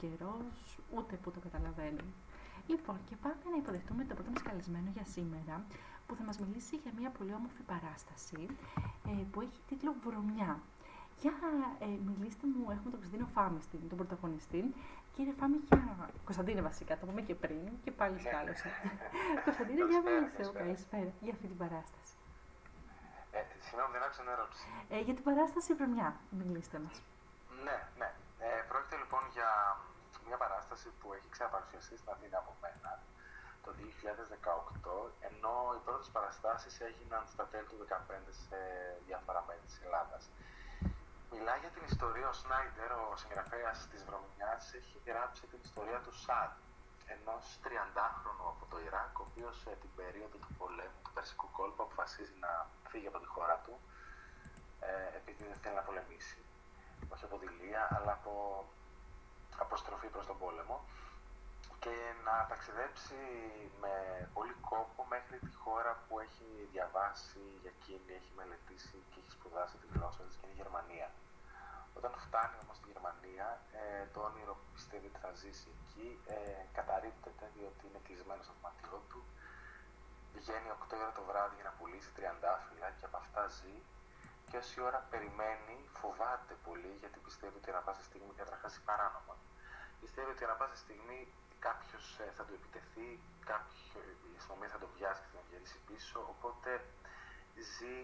καιρός, ούτε που το καταλαβαίνουν. Λοιπόν, και πάμε να υποδεχτούμε τον πρώτο μας καλεσμένο για σήμερα, που θα μας μιλήσει για μια πολύ όμορφη παράσταση που έχει τίτλο «Βρωμιά». Για μιλήστε μου, έχουμε τον Κωνσταντίνο Φάμη, τον πρωταγωνιστή. Κύριε Φάμη, Κωνσταντίνε βασικά, το πούμε και πριν και πάλι σκάλωσα. Κωνσταντίνε, για μιλήστε, καλησπέρα, για αυτή την παράσταση. Συγγνώμη, δεν άκουσα την ερώτηση. Για την παράσταση «Βρωμιά», μιλήστε μας. Ναι. Πρόκειται λοιπόν για μια παράσταση που έχει ξαναπαρουσιαστεί στην Αθήνα από μένα το 2018, ενώ οι πρώτες παραστάσεις έγιναν στα τέλη του 2015 σε διάφορα μέρη της Ελλάδας. Μιλάει για την ιστορία, ο Σνάιντερ, ο συγγραφέας της Βρωμιάς, έχει γράψει την ιστορία του Σαντ, ενός 30χρονου από το Ιράκ, ο οποίος την περίοδο του πολέμου, του Περσικού κόλπου, αποφασίζει να φύγει από τη χώρα του, επειδή δεν θέλει να πολεμήσει. Όχι από δειλία, αλλά από αποστροφή προς τον πόλεμο, και να ταξιδέψει με πολύ κόπο μέχρι τη χώρα που έχει διαβάσει για εκείνη, έχει μελετήσει και έχει σπουδάσει τη γλώσσα της, και είναι η Γερμανία. Όταν φτάνει όμως στη Γερμανία, το όνειρο που πιστεύει ότι θα ζήσει εκεί καταρρίπτεται, διότι είναι κλεισμένο στο δωμάτιό του. Βγαίνει 8 ώρα το βράδυ για να πουλήσει τριαντάφυλλα και από αυτά ζει. Και όση ώρα περιμένει, φοβάται πολύ, γιατί πιστεύει ότι ανά πάσα στιγμή, καταρχάς παράνομα, πιστεύει ότι ανά πάσα στιγμή κάποιος θα του επιτεθεί, η αστυνομία θα τον πιάσει και θα τον γυρίσει πίσω, οπότε ζει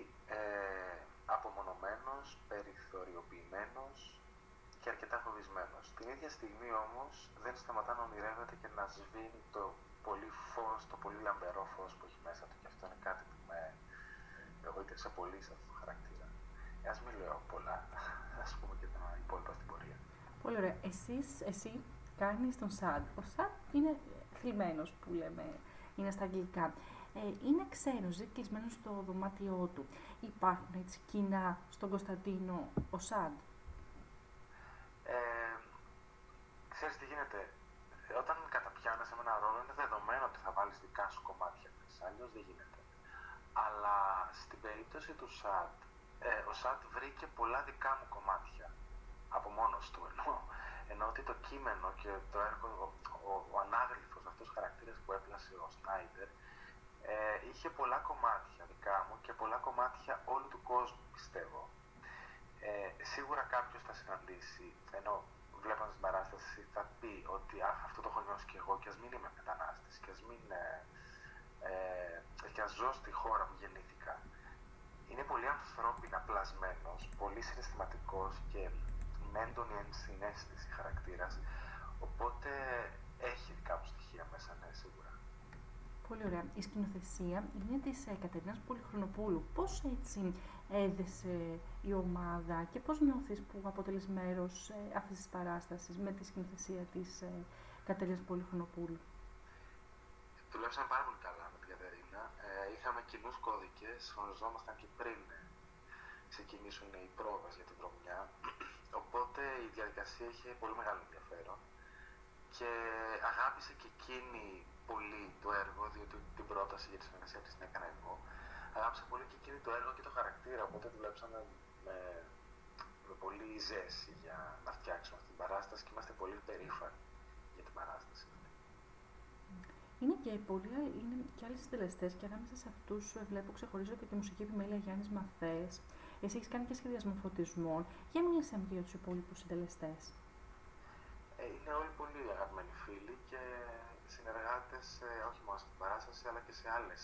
απομονωμένος, περιθωριοποιημένος και αρκετά φοβισμένος. Την ίδια στιγμή όμως δεν σταματά να ονειρεύεται και να σβήνει το πολύ φως, το πολύ λαμπερό φως που έχει μέσα του, και αυτό είναι κάτι που με εγωίτευσε πολύ σε αυτό το χαρακτήρα. Ας μην λέω πολλά, ας πούμε και τα υπόλοιπα στην πορεία. Πολύ ωραία. Εσύ κάνεις τον Σαντ. Ο Σαντ είναι θλιμμένος, που λέμε, είναι στα αγγλικά. Είναι ξένος, ζει κλεισμένος στο δωμάτιό του. Υπάρχουν έτσι κοινά στον Κωνσταντίνο ο Σαντ? Ξέρεις τι γίνεται, όταν καταπιάνεσαι με ένα ρόλο είναι δεδομένο ότι θα βάλεις δικά σου κομμάτια, αλλιώς δεν γίνεται. Αλλά στην περίπτωση του Σαντ, ο Σαντ βρήκε πολλά δικά μου κομμάτια από μόνος του, ενώ ότι το κείμενο και το έργο, ο ανάγλυφος αυτός χαρακτήρας που έπλασε ο Σνάιντερ, είχε πολλά κομμάτια δικά μου και πολλά κομμάτια όλου του κόσμου, πιστεύω. Σίγουρα κάποιος θα συναντήσει, ενώ βλέποντας την παράσταση θα πει ότι αυτό το έχω νιώσει και εγώ, και ας μην είμαι μετανάστης, και ας ζω στη χώρα που γεννήθηκα. Είναι πολύ ανθρώπινα πλασμένος, πολύ συναισθηματικός και με έντονη ενσυναίσθηση χαρακτήρας, οπότε έχει δικά μου στοιχεία μέσα, ναι, σίγουρα. Πολύ ωραία. Η σκηνοθεσία είναι της Κατερίνας Πολυχρονοπούλου. Πώς έτσι έδεσε η ομάδα και πώς νιώθεις που αποτελείς μέρος αυτής της παράστασης με τη σκηνοθεσία της Κατερίνας Πολυχρονοπούλου? Δουλέψαμε πάρα πολύ καλά με την Κατερίνα. Είχαμε κοινούς κώδικες, γνωριζόμασταν και πριν ξεκινήσουν οι πρόβες για την Βρωμιά. Οπότε η διαδικασία είχε πολύ μεγάλο ενδιαφέρον και αγάπησε και εκείνη πολύ το έργο, διότι την πρόταση για τη συνεργασία της την έκανα εγώ. Αγάπησε πολύ και εκείνη το έργο και το χαρακτήρα, οπότε δουλέψαμε με πολύ ζέση για να φτιάξουμε αυτή την παράσταση και είμαστε πολύ περήφανοι για την παράσταση. Είναι και άλλοι συντελεστές, και ανάμεσα σε αυτούς βλέπω, ξεχωρίζω και τη μουσική επιμέλεια Γιάννης Μαθές. Εσύ έχεις κάνει και σχεδιασμό φωτισμών. Για μίλησέ μου για τους υπόλοιπους συντελεστές. Είναι όλοι πολύ αγαπημένοι φίλοι και συνεργάτες, όχι μόνο σε αυτή την παράσταση, αλλά και σε άλλες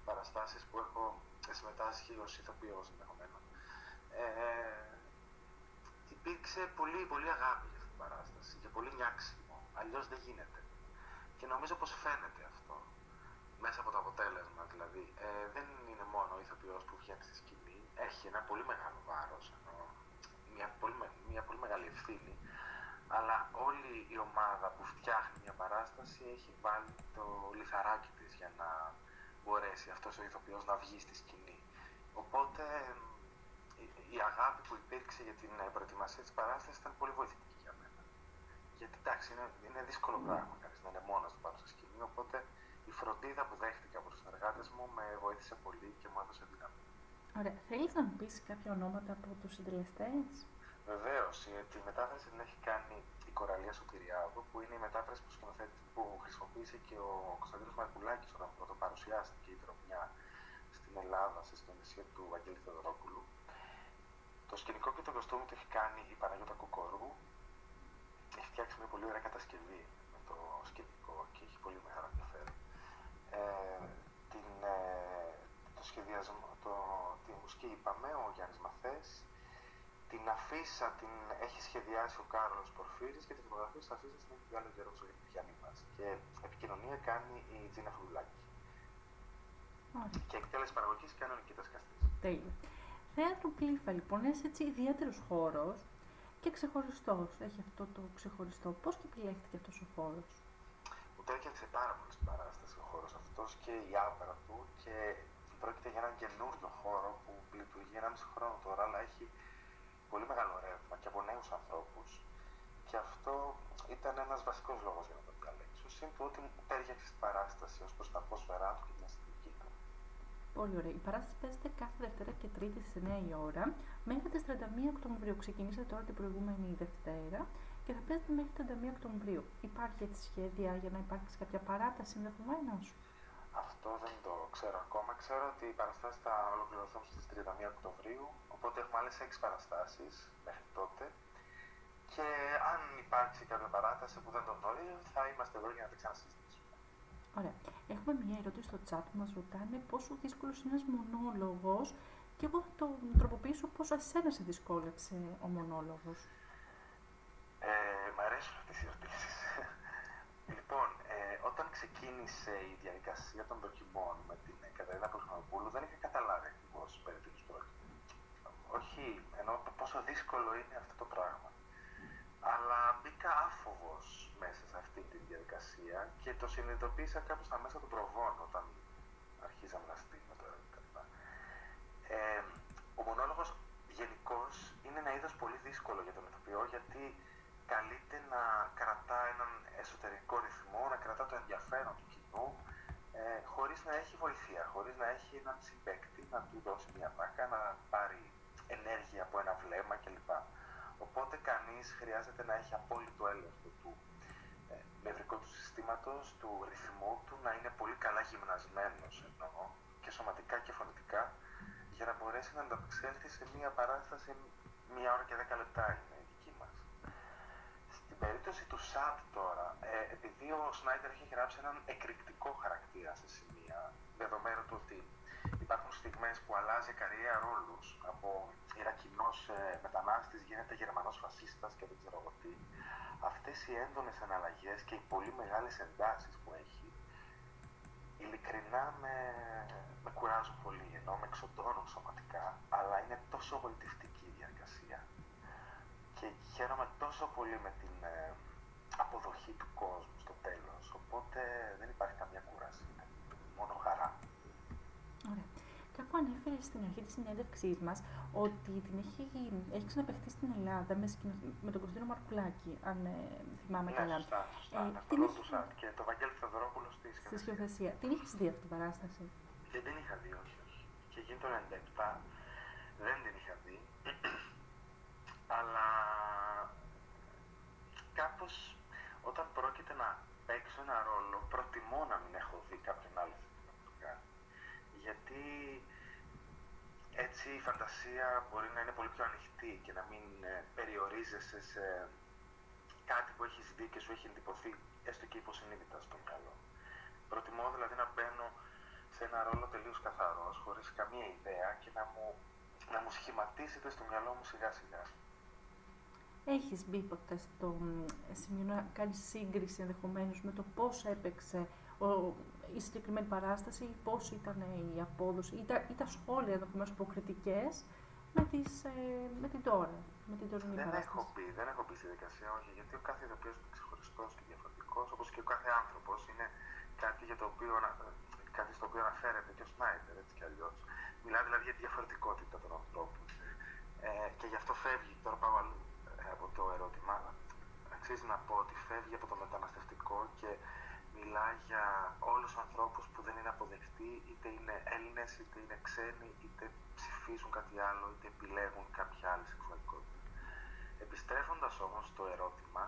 παραστάσεις που έχω συμμετάσχει ως ηθοποιός ενδεχομένως. Υπήρξε πολύ αγάπη για αυτή την παράσταση και πολύ νιάξιμο, αλλιώς δεν γίνεται. Και νομίζω πως φαίνεται αυτό μέσα από το αποτέλεσμα, δηλαδή δεν είναι μόνο ο ηθοποιός που βγαίνει στη σκηνή, έχει ένα πολύ μεγάλο βάρος, μια πολύ μεγάλη ευθύνη, αλλά όλη η ομάδα που φτιάχνει μια παράσταση έχει βάλει το λιθαράκι της για να μπορέσει αυτός ο ηθοποιός να βγει στη σκηνή. Οπότε η αγάπη που υπήρξε για την προετοιμασία της παράστασης ήταν πολύ βοηθητική για μένα. Γιατί εντάξει, είναι δύσκολο πράγμα κανείς να είναι μόνος του πάνω στη σκηνή, οπότε η φροντίδα που δέχτηκα από τους συνεργάτες μου με βοήθησε πολύ και μου έδωσε δύναμη. Ωραία. Θέλεις να μου πεις κάποια ονόματα από τους συντελεστές? Βεβαίως, τη μετάφραση την έχει κάνει η Κοραλία Σωτηριάδου, που είναι η μετάφραση που χρησιμοποίησε και ο Κωνσταντίνος Μαρκουλάκης όταν πρώτο παρουσιάστηκε η Δρομιά στην Ελλάδα, στη σκηνοθεσία του Βαγγέλη Θεοδωρόπουλου. Το σκηνικό και το κοστούμι το έχει κάνει η Παναγιώτα Κοκορού. Έχει φτιάξει μια πολύ ωραία κατασκευή με το σκηνικό και έχει πολύ μεγάλο ενδιαφέρον. Το σχεδιασμό, τη μουσική είπαμε, ο Γιάννης Μαθές. Την αφίσα την έχει σχεδιάσει ο Κάρολος Πορφύρης και τη φωτογραφία της αφίσας την έχει βγάλει ο Γιώργος Γερμιανής μας. Και επικοινωνία κάνει η Τζίνα Φρουλάκη. Και εκτέλεση παραγωγής κάνει ο Νικήτας Καστής. Τέλεια. Θέατρο Κλήφα, λοιπόν, είναι έτσι ιδιαίτερος χώρος και ξεχωριστός. Έχει αυτό το ξεχωριστό. Πώς και επιλέχθηκε αυτός ο χώρος? Μου τέριαξε πάρα πολύ στην παράσταση ο χώρος αυτός και η άβρα του, και πρόκειται για έναν καινούριο χώρο που λειτουργεί 1,5 χρόνο τώρα, αλλά έχει πολύ μεγάλο ρεύμα και από νέους ανθρώπους, και αυτό ήταν ένας βασικός λόγος για να το διαλέξω. Συν το ότι μου τέριαξε στην παράσταση ως προς τα ατμόσφαιρά του και την αισθητική του. Πολύ ωραία. Η παράσταση παίζεται κάθε Δευτέρα και Τρίτη στις 9 η ώρα μέχρι τις 31 Οκτωβρίου. Ξεκινήσατε τώρα την προηγούμενη Δευτέρα και θα παίζετε μέχρι 31 Οκτωβρίου. Υπάρχει έτσι σχέδια για να υπάρξει κάποια παράταση ενδεχομένως? Αυτό δεν το ξέρω ακόμα. Ξέρω ότι οι παραστάσεις θα ολοκληρωθούν στις 31 Οκτωβρίου, οπότε έχουμε άλλες 6 παραστάσεις μέχρι τότε. Και αν υπάρξει κάποια παράταση που δεν το γνωρίζω, θα είμαστε εδώ για να τα ξανασυζητήσουμε. Ωραία. Έχουμε μια ερώτηση στο chat που μας ρωτάνε πόσο δύσκολος είναι ένας μονόλογος, και εγώ θα το τροποποιήσω πόσο εσένα σε δυσκόλεψε ο μονόλογος. Μ' αρέσουν αυτές οι ερωτήσεις. Λοιπόν, όταν ξεκίνησε η διαδικασία των δοκιμών με την Κατερίνα Κοσμοπούλου, δεν είχα καταλάβει ακριβώς περί τίνος πρόκειται. Όχι, ενώ πόσο δύσκολο είναι αυτό το πράγμα. Αλλά μπήκα άφοβος μέσα σε αυτή τη διαδικασία και το συνειδητοποίησα κάπου στα μέσα του προβών όταν αρχίσαμε να στείλουμε το έργο κτλ. Ο μονόλογος γενικώς είναι ένα είδος πολύ δύσκολο για τον ηθοποιό, γιατί καλείται να κρατά έναν εσωτερικό ρυθμό, να κρατά το ενδιαφέρον του κοινού, χωρίς να έχει βοηθεία, χωρίς να έχει έναν συμπαίκτη να του δώσει μια βάκα, να πάρει ενέργεια από ένα βλέμμα κλπ. Οπότε κανείς χρειάζεται να έχει απόλυτο έλεγχο του νευρικού του συστήματος, του ρυθμού του, να είναι πολύ καλά γυμνασμένος εννοώ, και σωματικά και φωνητικά, για να μπορέσει να ανταπεξέλθει σε μια παράσταση 1 ώρα και 10 λεπτά είναι η δική μας. Στην περίπτωση του ΣΑΤ τώρα, επειδή ο Σνάιντερ έχει γράψει έναν εκρηκτικό χαρακτήρα σε σημεία, δεδομένου του ότι υπάρχουν στιγμές που αλλάζει καριέρα ρόλους, από Ιρακινός μετανάστης γίνεται Γερμανός φασίστας και δεν ξέρω εγώ τι, αυτές οι έντονες αναλλαγές και οι πολύ μεγάλες εντάσεις που έχει, ειλικρινά με κουράζουν πολύ, ενώ με εξοντώνουν σωματικά, αλλά είναι τόσο γοητευτική η διαδικασία. Και χαίρομαι τόσο πολύ με την αποδοχή του κόσμου στο τέλος, οπότε δεν υπάρχει καμία κούραση, μόνο χαρά. Ωραία. Κάπου ανέφερε στην αρχή της συνέντευξής μας ότι την έχει ξαναπαιχτεί στην Ελλάδα με τον Κωνσταντίνο Μαρκουλάκη, αν θυμάμαι καλά. Σωστά. Την Αυτό του ΣΑΤ και το Βαγγέλη Θεοδωρόπουλο στη σκηνοθεσία. Την είχες δει αυτή την παράσταση? Δεν την είχα δει, όχι. Και γίνει το 97, δεν την είχα δει. Αλλά κάπως όταν πρόκειται να παίξω ένα ρόλο, προτιμώ να μην έχω δει κάποιον άλλο να το κάνει. Γιατί έτσι η φαντασία μπορεί να είναι πολύ πιο ανοιχτή και να μην περιορίζεσαι σε κάτι που έχεις δει και σου έχει εντυπωθεί, έστω και υποσυνείδητα στο μυαλό. Προτιμώ δηλαδή να μπαίνω σε ένα ρόλο τελείως καθαρός, χωρίς καμία ιδέα, και να μου σχηματίζεται στο μυαλό μου σιγά σιγά. Έχεις μπει ποτέ στο σημείο να κάνεις σύγκριση ενδεχομένως με το πώς έπαιξε η συγκεκριμένη παράσταση, πώς ήταν η απόδοση ή τα σχόλια ενδεχομένως αποκριτικές με την τώρα, με την τωρινή παράσταση? Δεν έχω μπει στη διαδικασία, όχι, γιατί ο κάθε ηθοποιός είναι ξεχωριστός και διαφορετικός, όπως και ο κάθε άνθρωπος είναι κάτι στο οποίο αναφέρεται και ο Σνάιντερ, έτσι κι αλλιώς. Μιλάει δηλαδή για τη διαφορετικότητα των ανθρώπων. Και γι' αυτό φεύγει, τώρα πάω αλλού από το ερώτημα, αξίζει να πω ότι φεύγει από το μεταναστευτικό και μιλάει για όλους τους ανθρώπους που δεν είναι αποδεκτοί, είτε είναι Έλληνες, είτε είναι ξένοι, είτε ψηφίζουν κάτι άλλο, είτε επιλέγουν κάποια άλλη σεξουαλικότητα. Επιστρέφοντας όμως στο ερώτημα,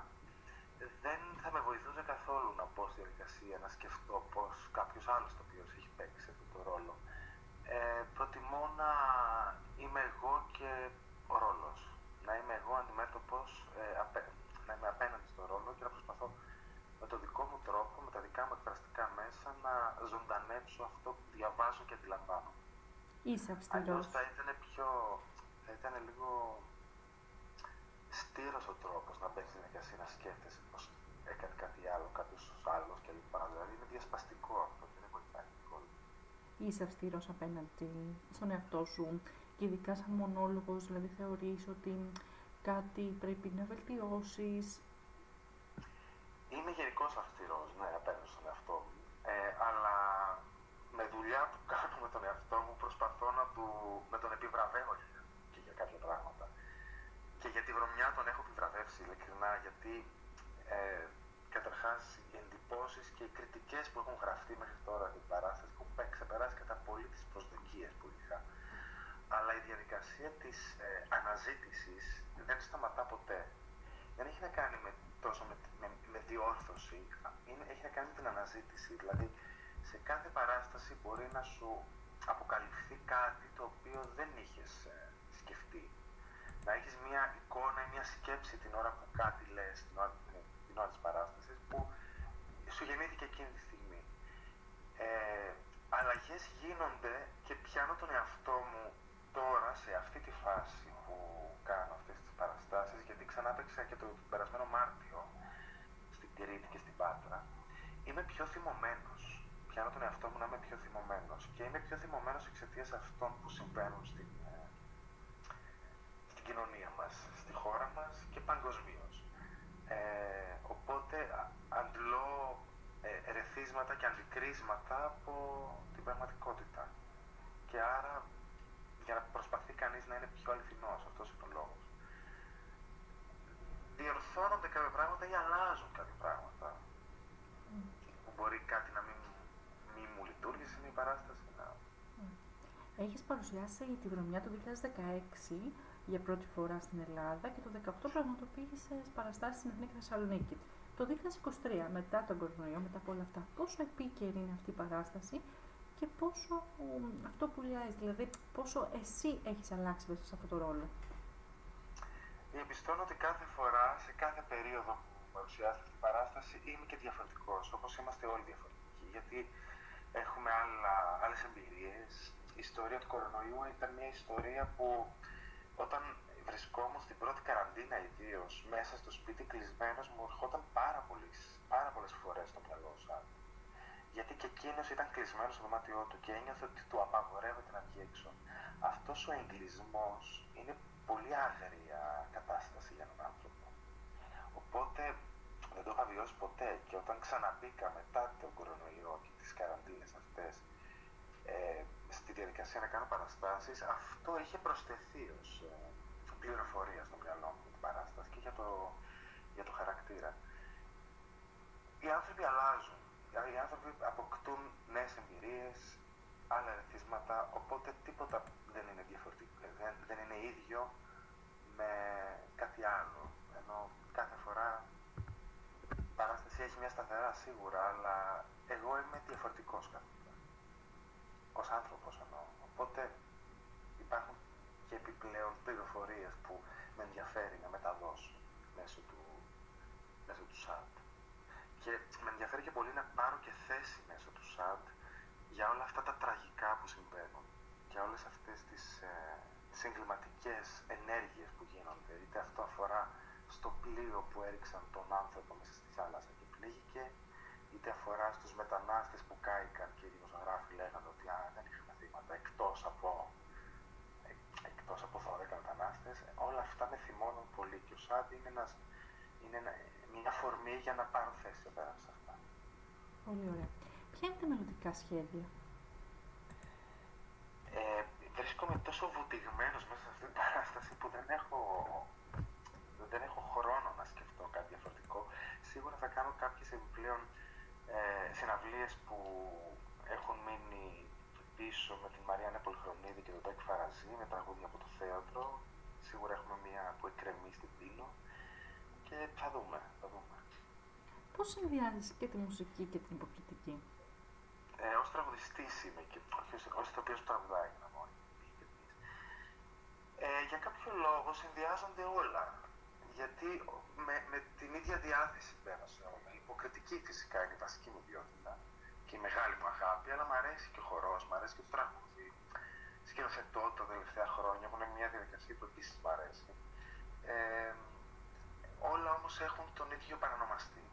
Είσαι αυστηρός. Αλλιώς θα ήταν λίγο στήρος ο τρόπος να μπαίνεις στην διαδικασία, να σκέφτεσαι πως έκανε κάτι άλλο, κάποιος άλλος κλπ. Δηλαδή είναι διασπαστικό αυτό και δεν βοηθάει καθόλου. Είσαι αυστηρός απέναντι στον εαυτό σου και ειδικά σαν μονόλογος, δηλαδή θεωρείς ότι κάτι πρέπει να βελτιώσεις? Είμαι γενικώς αυστηρός, ναι, απέναντι στον εαυτό μου, αλλά με δουλειά που κάνω με τον εαυτό μου προσπαθώ να τον επιβραβεύω και για κάποια πράγματα. Και για τη βρωμιά τον έχω επιβραβεύσει, ειλικρινά, γιατί καταρχάς οι εντυπώσεις και οι κριτικές που έχουν γραφτεί μέχρι τώρα για την παράσταση έχουν ξεπεράσει κατά πολύ τις προσδοκίες που είχα. Αλλά η διαδικασία της αναζήτησης δεν σταματά ποτέ. Δεν έχει να κάνει τόσο με διόρθωση, έχει να κάνει με την αναζήτηση. Δηλαδή, σε κάθε παράσταση μπορεί να σου αποκαλυφθεί κάτι το οποίο δεν είχες σκεφτεί. Να έχεις μια εικόνα ή μια σκέψη την ώρα που κάτι λες, την ώρα της παράστασης, που σου γεννήθηκε εκείνη τη στιγμή. Αλλαγές γίνονται και πιάνω τον εαυτό μου τώρα, σε αυτή τη φάση που κάνω αυτές τις παραστάσεις, γιατί ξανά παίξα και το περασμένο Μάρτιο στην Κρήτη και στην Πάτρα. Είμαι πιο θυμωμένος. Πιάνω τον εαυτό μου να είμαι πιο θυμωμένος. Και είμαι πιο θυμωμένος εξαιτίας αυτών που συμβαίνουν στην κοινωνία μας, στη χώρα μας και παγκοσμίως. Οπότε αντλώ ερεθίσματα και αντικρίσματα από την πραγματικότητα. Και άρα για να προσπαθεί κανείς να είναι πιο αληθινός, αυτός είναι ο λόγος. Διορθώνονται κάποια πράγματα ή αλλάζουν κάποια πράγματα. Μπορεί κάτι να μην μου λειτουργήσει η παράσταση. Έχεις παρουσιάσει τη βρωμιά του 2016 για πρώτη φορά στην Ελλάδα και το 2018 πραγματοποίησες παραστάσεις στην Εθνική Θεσσαλονίκη. Το 2023, μετά τον κορονοϊό, μετά από όλα αυτά, πόσο επίκαιρη είναι αυτή η παράσταση και πόσο αυτό που λες, δηλαδή πόσο εσύ έχεις αλλάξει μέσα σε αυτό το ρόλο? Διαπιστώνω ότι κάθε φορά, σε κάθε περίοδο που παρουσιάζεται αυτή η παράσταση, είμαι και διαφορετικός, όπως είμαστε όλοι διαφορετικοί, γιατί έχουμε άλλες εμπειρίες. Η ιστορία του κορονοϊού ήταν μια ιστορία που όταν βρισκόμουν στην πρώτη καραντίνα, ιδίως μέσα στο σπίτι κλεισμένος, μου ερχόταν πάρα πολλές φορές στο μυαλό σαν. Γιατί και εκείνος ήταν κλεισμένος στο δωμάτιό του και ένιωθε ότι του απαγορεύεται να βγει έξω. Αυτός ο εγκλεισμός είναι πολύ άγρια κατάσταση για έναν άνθρωπο. Οπότε δεν το είχα βιώσει ποτέ και όταν ξαναμπήκα μετά τον κορονοϊό και τις καραντίνες αυτές στη διαδικασία να κάνω παραστάσεις, αυτό είχε προσθεθεί ως πληροφορία στο μυαλό μου για την παράσταση και για το χαρακτήρα. Οι άνθρωποι αλλάζουν. Οι άνθρωποι αποκτούν νέες εμπειρίες, άλλα ερεθίσματα, οπότε τίποτα δεν είναι διαφορετικό, δεν είναι ίδιο με κάτι άλλο. Ενώ κάθε φορά η παράσταση έχει μια σταθερά σίγουρα, αλλά εγώ είμαι διαφορετικός κάθε φορά. Ως άνθρωπος εννοώ. Οπότε υπάρχουν και επιπλέον πληροφορίες που με ενδιαφέρει να μεταδώσω μέσω του ΣΑΤ. Και με ενδιαφέρει και πολύ να πάρω και θέση μέσω του ΣΑΤ για όλα αυτά τα τραγικά που συμβαίνουν, για όλες αυτές τις εγκληματικές ενέργειες που γίνονται, είτε αυτό αφορά στο πλοίο που έριξαν τον άνθρωπο μέσα στη θάλασσα και πλήγηκε, είτε αφορά στους μετανάστες που κάηκαν και οι δημοσιογράφοι λέγανε ότι δεν είχαμε θύματα εκτός από 12 μετανάστες. Όλα αυτά με θυμώνουν πολύ και ο ΣΑΤ είναι μια αφορμή για να πάρω θέση πέρα σε αυτά. Πολύ ωραία. Ποια είναι τα μελλοντικά σχέδια? Βρίσκομαι τόσο βουτυγμένος μέσα σε αυτή την παράσταση που δεν έχω χρόνο να σκεφτώ κάτι διαφορετικό. Σίγουρα θα κάνω κάποιες επιπλέον συναυλίες που έχουν μείνει πίσω με την Μαριάννα Πολυχρονίδη και τον Τάκη Φαραζή, με τραγούδια από το θέατρο. Σίγουρα έχουμε μία που εκκρεμεί στην Πύλο και θα δούμε. Πώς συνδυάζεις και τη μουσική και την υποκριτική? Ως τραγουδιστής είμαι και ως ηθοποιός που τραγουδάει, να πω. Για κάποιο λόγο συνδυάζονται όλα. Γιατί με την ίδια διάθεση μπαίνω σε όλα. Η υποκριτική φυσικά είναι η βασική μου ιδιότητα και η μεγάλη μου αγάπη, αλλά μου αρέσει και ο χορός, μου αρέσει και το τραγούδι. σκηνοθετώ τα τελευταία χρόνια, που είναι μια διαδικασία που επίσης μου αρέσει. Όλα όμως έχουν τον ίδιο παρανομαστή,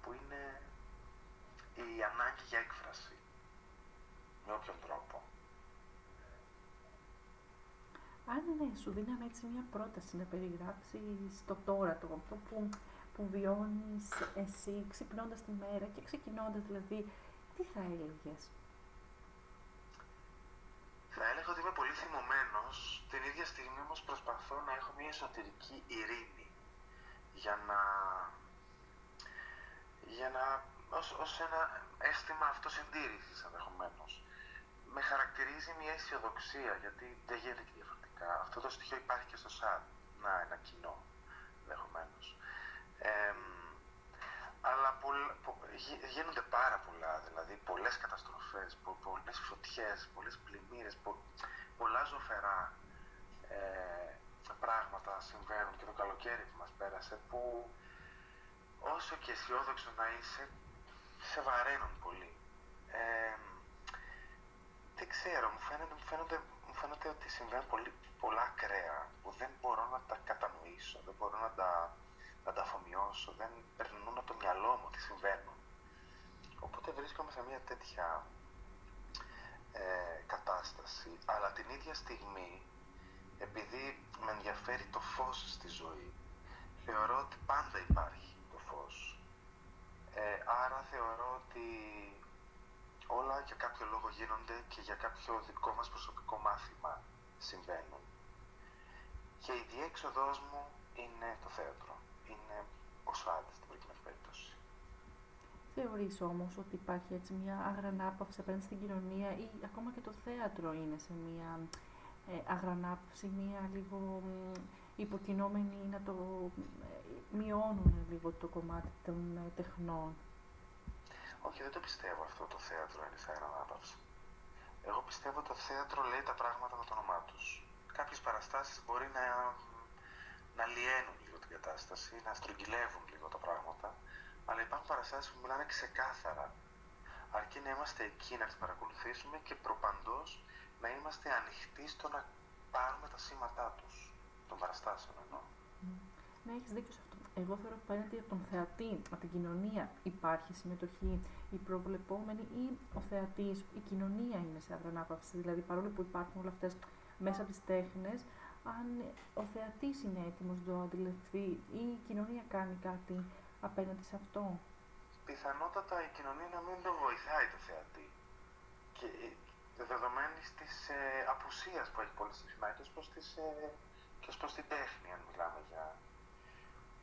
που είναι η ανάγκη για έκφραση, με όποιον τρόπο. Αν ναι, σου δίναμε έτσι μια πρόταση να περιγράψεις το τώρα, αυτό που βιώνεις εσύ ξυπνώντας τη μέρα και ξεκινώντας δηλαδή, τι θα έλεγες? Θα έλεγα ότι είμαι πολύ θυμωμένος, την ίδια στιγμή όμως προσπαθώ να έχω μια εσωτερική ειρήνη για να ως ένα αίσθημα αυτοσυντήρησης ενδεχομένως. Με χαρακτηρίζει μια αισιοδοξία, γιατί δεν γίνεται και διαφορετικά. Αυτό το στοιχείο υπάρχει και στο ΣΑΔ, ένα κοινό ενδεχομένως. Αλλά γίνονται πάρα πολλά, δηλαδή πολλές καταστροφές, πολλές φωτιές, πολλές πλημμύρες, πολλά ζωφερά πράγματα συμβαίνουν και το καλοκαίρι που μας πέρασε, που όσο και αισιόδοξο να είσαι, σε βαραίνουν πολύ. Δεν ξέρω, μου φαίνεται ότι συμβαίνουν πολλά ακραία που δεν μπορώ να τα κατανοήσω, δεν μπορώ να τα αφομοιώσω, δεν περνούν από το μυαλό μου τι συμβαίνουν. Οπότε βρίσκομαι σε μια τέτοια κατάσταση, αλλά την ίδια στιγμή, επειδή με ενδιαφέρει το φως στη ζωή, θεωρώ ότι πάντα υπάρχει το φως. Άρα θεωρώ ότι όλα για κάποιο λόγο γίνονται και για κάποιο δικό μας προσωπικό μάθημα συμβαίνουν. Και η διέξοδός μου είναι το θέατρο. Είναι ο ΣΑΔ στην προκειμένη περίπτωση. Θεωρείς όμως ότι υπάρχει έτσι μια αγρανάπαυση απέναντι στην κοινωνία ή ακόμα και το θέατρο είναι σε μια αγρανάπαυση, μια λίγο υποκινόμενη, να το μειώνουν λίγο το κομμάτι των τεχνών? Όχι, δεν το πιστεύω αυτό το θέατρο είναι σε αγρανάπαυση. Εγώ πιστεύω ότι το θέατρο λέει τα πράγματα με το όνομά τους. Κάποιες παραστάσεις μπορεί να λιένουν λίγο την κατάσταση, να στρογγυλεύουν λίγο τα πράγματα, αλλά υπάρχουν παραστάσεις που μιλάνε ξεκάθαρα. Αρκεί να είμαστε εκεί, να τις παρακολουθήσουμε και προπαντός να είμαστε ανοιχτοί στο να πάρουμε τα σήματά τους, των παραστάσεων εννοώ. Ναι, έχεις δίκιο σε αυτό. Εγώ θεωρώ ότι απέναντι από τον θεατή, από την κοινωνία υπάρχει συμμετοχή, η προβλεπόμενη ή ο θεατής, η κοινωνία είναι σε αγρανάπαυση. Δηλαδή, παρόλο που υπάρχουν όλα αυτές μέσα από τις τέχνες, αν ο θεατής είναι έτοιμος να το αντιληφθεί ή η κοινωνία κάνει κάτι απέναντι σε αυτό. Πιθανότατα η κοινωνία να μην το βοηθάει το θεατή. Και δεδομένης της απουσίας που έχει πολύ συχνά και ως προς την τέχνη, αν μιλάμε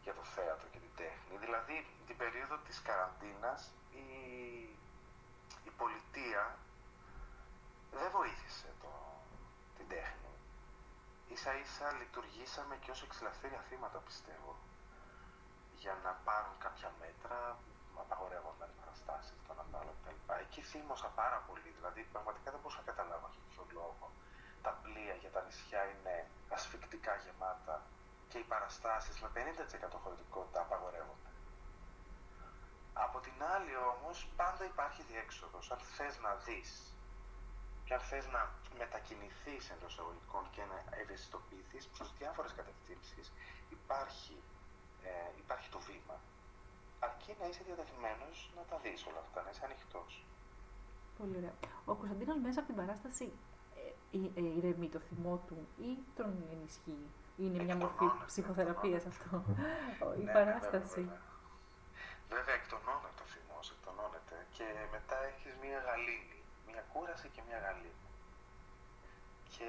για το θέατρο και την τέχνη. Δηλαδή, την περίοδο της καραντίνας η πολιτεία δεν βοήθησε την τέχνη. Ίσα ίσα λειτουργήσαμε και ως εξελαστήρια θύματα, πιστεύω, για να πάρουν κάποια μέτρα, απαγορεύονταν οι παραστάσεις, το να τα άλλα κτλ. Εκεί θύμωσα πάρα πολύ, δηλαδή πραγματικά δεν μπορούσα να καταλάβω για ποιο λόγο. Τα πλοία για τα νησιά είναι ασφυκτικά γεμάτα και οι παραστάσεις με 50% χωρητικότητα απαγορεύονται. Από την άλλη όμως πάντα υπάρχει διέξοδος. Αν θες να δεις και αν θες να μετακινηθείς εντός εισαγωγικών και να ευαισθητοποιηθείς προς διάφορες κατευθύνσεις, υπάρχει το βήμα. Αρκεί να είσαι διατεθειμένος να τα δεις όλα αυτά, να είσαι ανοιχτός. Πολύ ωραία. Ο Κωνσταντίνος μέσα από την παράσταση ηρεμεί το θυμό του ή τον ενισχύει? Είναι μια μορφή ψυχοθεραπείας αυτό, η παράσταση. Βέβαια, εκτονώνεται το θυμός, εκτονώνεται και μετά έχεις μια γαλήνη, μια κούραση και μια γαλήνη. Και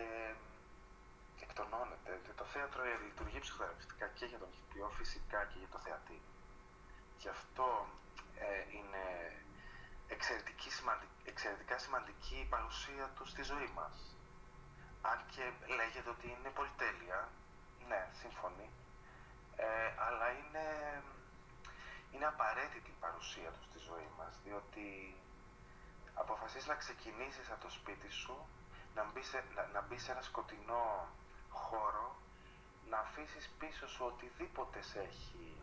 εκτονώνεται. Το θέατρο λειτουργεί ψυχοθεραπευτικά και για τον ηθοποιό, φυσικά και για το θεατή. Γι' αυτό είναι εξαιρετικά σημαντική η παρουσία του στη ζωή μας. Αν και λέγεται ότι είναι πολυτέλεια, ναι, σύμφωνοι, αλλά είναι απαραίτητη η παρουσία του στη ζωή μας, διότι αποφασίσεις να ξεκινήσεις από το σπίτι σου, να μπεις σε ένα σκοτεινό χώρο, να αφήσεις πίσω σου οτιδήποτε σε έχει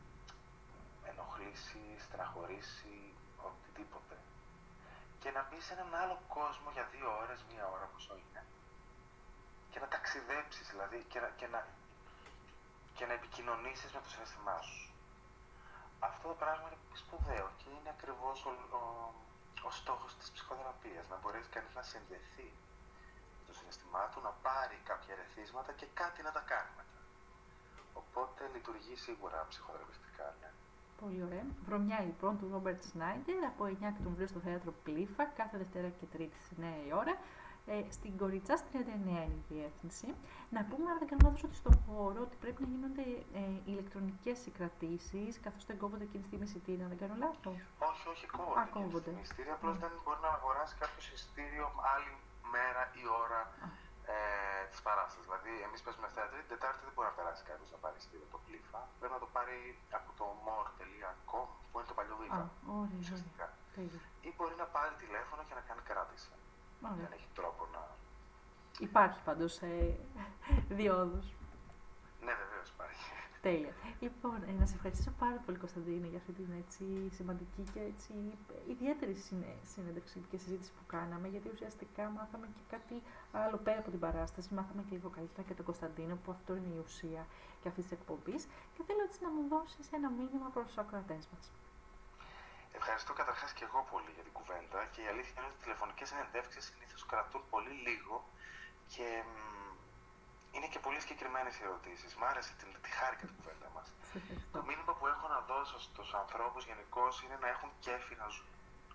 ενοχλήσει, στεναχωρήσει, οτιδήποτε, και να μπεις σε έναν άλλο κόσμο για 2 ώρες, 1 ώρα, πόσο είναι. και να ταξιδέψεις, δηλαδή, και να επικοινωνήσεις με το συναισθημά σου. Αυτό το πράγμα είναι σπουδαίο και είναι ακριβώς ο στόχος της ψυχοθεραπείας, να μπορέσει κανείς να συνδεθεί με το συναισθημά του, να πάρει κάποια ερεθίσματα και κάτι να τα κάνει μετά. Οπότε λειτουργεί σίγουρα ψυχοθεραπευτικά, ναι. Πολύ ωραία. Βρωμιά λοιπόν του Ρόμπερτ Σνάιντερ από 9 Οκτωβρίου στο Θέατρο Πλήφα, κάθε Δευτέρα και Τρίτη στις 9 η ώρα. Στην Κοριτσάς 39 είναι η διεύθυνση. Να πούμε, αν δεν κάνω λάθος, ότι στον χώρο ότι πρέπει να γίνονται ηλεκτρονικές συγκρατήσεις, καθώς δεν κόβονται εκείνη τη στιγμή εισιτήρια, αν δεν κάνω λάθος. Όχι, κόβονται. Εισιτήρια, απλώς δεν μπορεί να αγοράσει κάποιο εισιτήριο άλλη μέρα ή ώρα της παράστασης. Δηλαδή, εμείς παίζουμε Τρίτη, Τετάρτη δεν μπορεί να περάσει κάποιος να πάρει εισιτήριο το Πλήφα. Πρέπει να το πάρει από το more.com, που είναι το παλιό Βήμα. Ουσιαστικά. Ή μπορεί να πάρει τηλέφωνο και να κάνει κράτηση. Δεν έχει τρόπο να... Υπάρχει πάντως διόδους. Ναι, βεβαίως υπάρχει. Τέλεια. Λοιπόν, να σε ευχαριστήσω πάρα πολύ, Κωνσταντίνε, για αυτή την σημαντική και ιδιαίτερη συνέντευξη και συζήτηση που κάναμε, γιατί ουσιαστικά μάθαμε και κάτι άλλο πέρα από την παράσταση. Μάθαμε και λίγο καλύτερα και τον Κωνσταντίνο, που αυτό είναι η ουσία και αυτή τη εκπομπή. Και θέλω έτσι να μου δώσει ένα μήνυμα προς τους ακροατές μας. Ευχαριστώ καταρχάς και εγώ πολύ για την κουβέντα και η αλήθεια είναι ότι οι τηλεφωνικές συνεντεύξεις συνήθως κρατούν πολύ λίγο και είναι και πολύ συγκεκριμένες οι ερωτήσεις. Μ' άρεσε τη χάρηκα την κουβέντα μας. Το μήνυμα που έχω να δώσω στους ανθρώπους γενικώς είναι να έχουν κέφι να ζουν.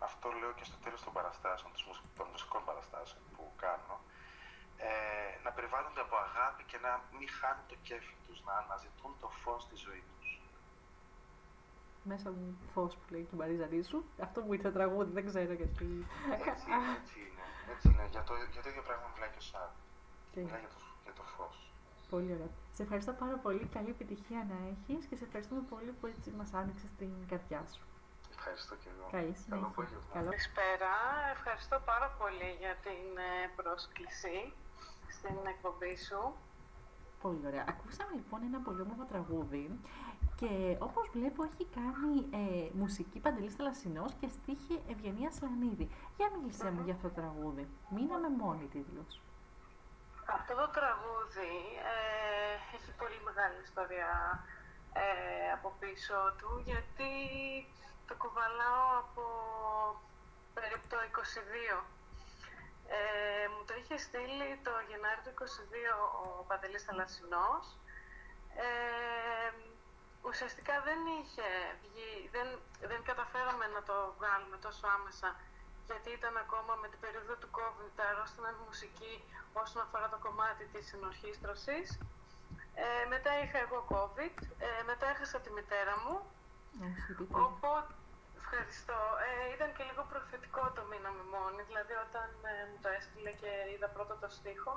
Αυτό λέω και στο τέλος των παραστάσεων, των μουσικών παραστάσεων που κάνω. Να περιβάλλονται από αγάπη και να μην χάνουν το κέφι τους, να αναζητούν το φως στη ζωή τους. Μέσα μου φως που λέει και η Μαρίζα Ρίσου. Αυτό μου ήρθε τραγούδι, δεν ξέρω γιατί. Έτσι είναι. Για το ίδιο πράγμα μιλάει και ο Σάββη. Μιλάει για το φως. Πολύ ωραία. Σε ευχαριστώ πάρα πολύ. Καλή επιτυχία να έχεις και σε ευχαριστούμε πολύ που έτσι μας άνοιξες την καρδιά σου. Ευχαριστώ και εγώ. Καλή συνέχεια. Καλησπέρα. Ευχαριστώ πάρα πολύ για την πρόσκληση στην εκπομπή σου. Πολύ ωραία. Ακούσαμε λοιπόν ένα πολύ όμορφο τραγούδι και όπως βλέπω έχει κάνει μουσική Παντελής Θαλασσινός και στίχη Ευγενία Σλανίδη. Για μίλησέ μου για αυτό το τραγούδι. Μείναμε μόνοι, τίτλος. Αυτό το τραγούδι έχει πολύ μεγάλη ιστορία από πίσω του, γιατί το κουβαλάω από περίπου το 22. Μου το είχε στείλει το Γενάρη του 22 ο Παντελής Θαλασσινός. Ουσιαστικά δεν είχε βγει, δεν καταφέραμε να το βγάλουμε τόσο άμεσα, γιατί ήταν ακόμα με την περίοδο του COVID, αρρώστηναν μουσική όσον αφορά το κομμάτι της συνορχήστρωσης. Μετά είχα εγώ COVID, μετά έχασα τη μητέρα μου, οπότε ευχαριστώ. Ήταν και λίγο προφητικό το μείναμε μόνοι, δηλαδή όταν μου το έστειλε και είδα πρώτα το στίχο,